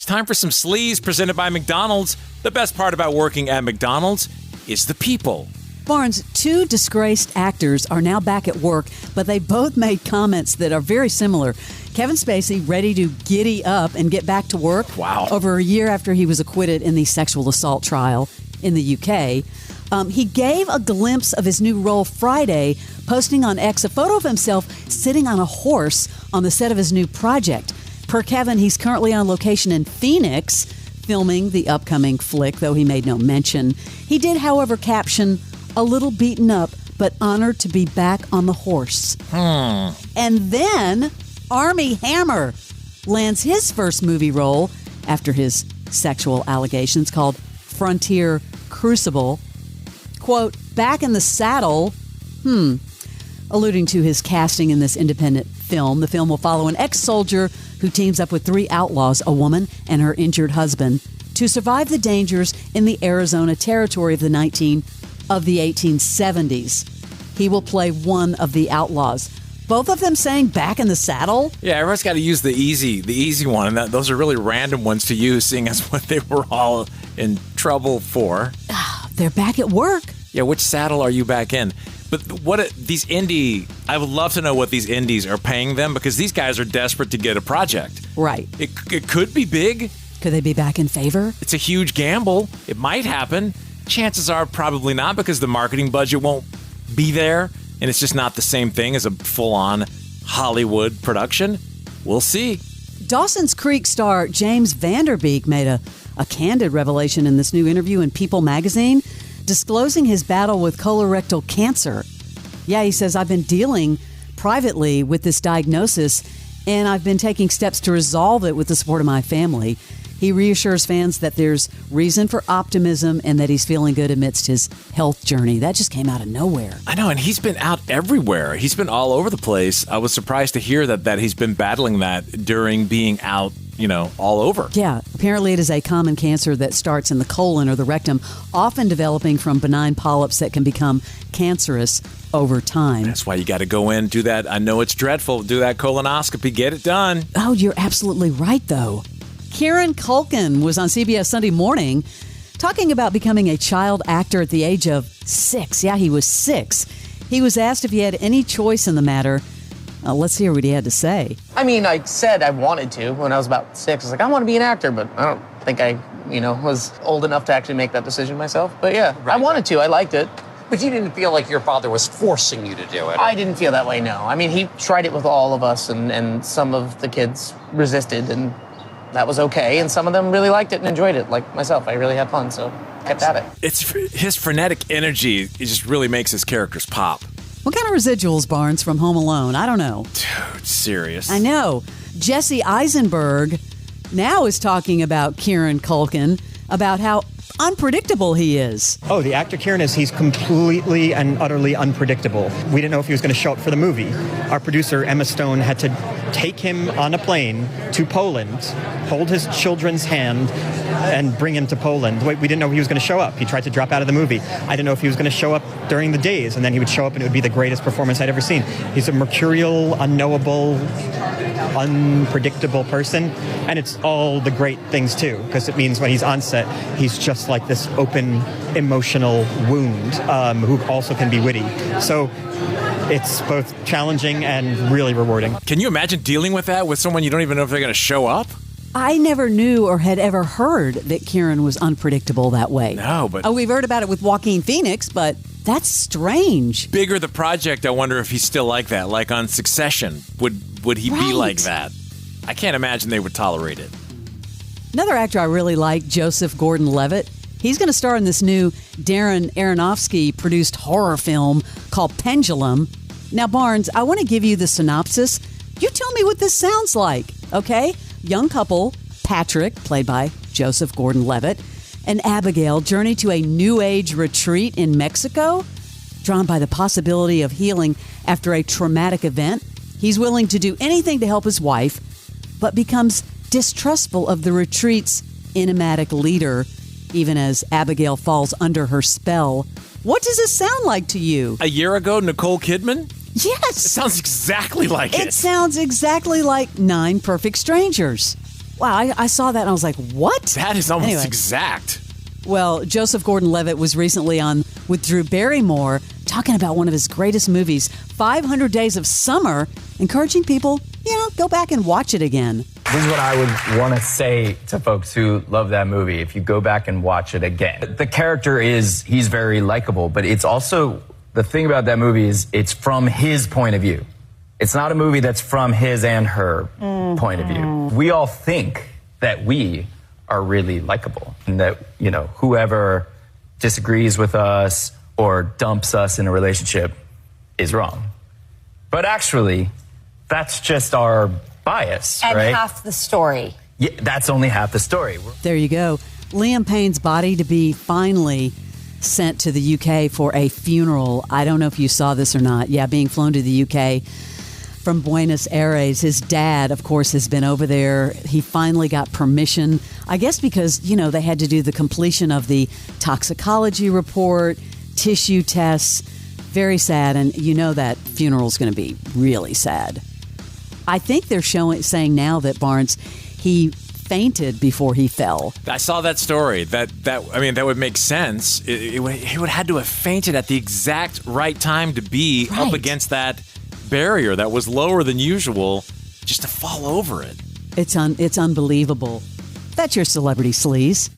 time for some sleaze presented by McDonald's. The best part about working at McDonald's is the people. Barnes, two disgraced actors are now back at work, but they both made comments that are very similar. Kevin Spacey ready to giddy up and get back to work. Wow. Over a year after he was acquitted in the sexual assault trial in the UK. He gave a glimpse of his new role Friday, posting on X a photo of himself sitting on a horse on the set of his new project. Per Kevin, he's currently on location in Phoenix, filming the upcoming flick, though he made no mention. He did, however, caption, "A little beaten up, but honored to be back on the horse." And then Armie Hammer lands his first movie role after his sexual allegations, called Frontier Crucible. Quote, "Back in the saddle," alluding to his casting in this independent film. The film will follow an ex-soldier who teams up with three outlaws, a woman and her injured husband, to survive the dangers in the Arizona territory of the 1870s. He will play one of the outlaws. Both of them saying "back in the saddle"? Yeah, everyone's got to use the easy one, and those are really random ones to use, seeing as what they were all in trouble for. They're back at work. Yeah, which saddle are you back in? But I would love to know what these indies are paying them, because these guys are desperate to get a project. Right. It could be big. Could they be back in favor? It's a huge gamble. It might happen. Chances are probably not, because the marketing budget won't be there, and it's just not the same thing as a full-on Hollywood production. We'll see. Dawson's Creek star James Van Der Beek made a candid revelation in this new interview in People magazine, disclosing his battle with colorectal cancer. Yeah, he says, "I've been dealing privately with this diagnosis, and I've been taking steps to resolve it with the support of my family." He reassures fans that there's reason for optimism and that he's feeling good amidst his health journey. That just came out of nowhere. I know, and he's been out everywhere. He's been all over the place. I was surprised to hear that he's been battling that during being out, all over. Yeah, apparently it is a common cancer that starts in the colon or the rectum, often developing from benign polyps that can become cancerous over time. That's why you got to go in, do that. I know it's dreadful. Do that colonoscopy. Get it done. Oh, you're absolutely right, though. Kieran Culkin was on CBS Sunday Morning talking about becoming a child actor at the age of 6. Yeah, he was 6. He was asked if he had any choice in the matter. Let's hear what he had to say. I mean, I said I wanted to when I was about 6. I was like, I want to be an actor, but I don't think I, was old enough to actually make that decision myself. But yeah, right, I wanted to. I liked it. But you didn't feel like your father was forcing you to do it? I didn't feel that way, no. I mean, he tried it with all of us, and some of the kids resisted, and that was okay, and some of them really liked it and enjoyed it, like myself. I really had fun, so kept at it. It's his frenetic energy. It just really makes his characters pop. What kind of residuals, Barnes, from Home Alone? I don't know. Dude, serious. I know. Jesse Eisenberg now is talking about Kieran Culkin, about how unpredictable he is. Oh, the actor Kieran he's completely and utterly unpredictable. We didn't know if he was going to show up for the movie. Our producer, Emma Stone, had to take him on a plane to Poland, hold his children's hand, and bring him to Poland. We didn't know he was going to show up. He tried to drop out of the movie. I didn't know if he was going to show up during the days, and then he would show up and it would be the greatest performance I'd ever seen. He's a mercurial, unknowable, unpredictable person, and it's all the great things too, because it means when he's on set, he's just like this open, emotional wound who also can be witty. So it's both challenging and really rewarding. Can you imagine dealing with that with someone you don't even know if they're going to show up? I never knew or had ever heard that Kieran was unpredictable that way. No, but... we've heard about it with Joaquin Phoenix, but that's strange. Bigger the project, I wonder if he's still like that. Like on Succession, would he be like that? I can't imagine they would tolerate it. Another actor I really like, Joseph Gordon-Levitt. He's going to star in this new Darren Aronofsky-produced horror film called Pendulum. Now, Barnes, I want to give you the synopsis. You tell me what this sounds like, okay? Young couple, Patrick, played by Joseph Gordon-Levitt, and Abigail journey to a New Age retreat in Mexico. Drawn by the possibility of healing after a traumatic event, he's willing to do anything to help his wife, but becomes distrustful of the retreat's enigmatic leader, even as Abigail falls under her spell. What does this sound like to you? A year ago, Nicole Kidman? Yes. It sounds exactly like it. It sounds exactly like 9 Perfect Strangers. Wow, I saw that and I was like, what? That is almost Anyway. exact. Well, Joseph Gordon-Levitt was recently on with Drew Barrymore talking about one of his greatest movies, 500 Days of Summer, encouraging people, go back and watch it again. This is what I would want to say to folks who love that movie if you go back and watch it again. The character he's very likable, but it's also, the thing about that movie is it's from his point of view. It's not a movie that's from his and her point of view. We all think that we are really likable and that, whoever disagrees with us or dumps us in a relationship is wrong. But actually, that's just our bias, and right? half the story. Yeah, that's only half the story. There you go. Liam Payne's body to be finally sent to the UK for a funeral. I don't know if you saw this or not. Yeah, being flown to the UK from Buenos Aires. His dad, of course, has been over there. He finally got permission, I guess because, they had to do the completion of the toxicology report, tissue tests. Very sad, and that funeral's going to be really sad. I think they're saying now that Barnes, he fainted before he fell. I saw that story. That would make sense. He would have had to have fainted at the exact right time to be up against that barrier that was lower than usual, just to fall over it. It's unbelievable. That's your Celebrity Sleaze.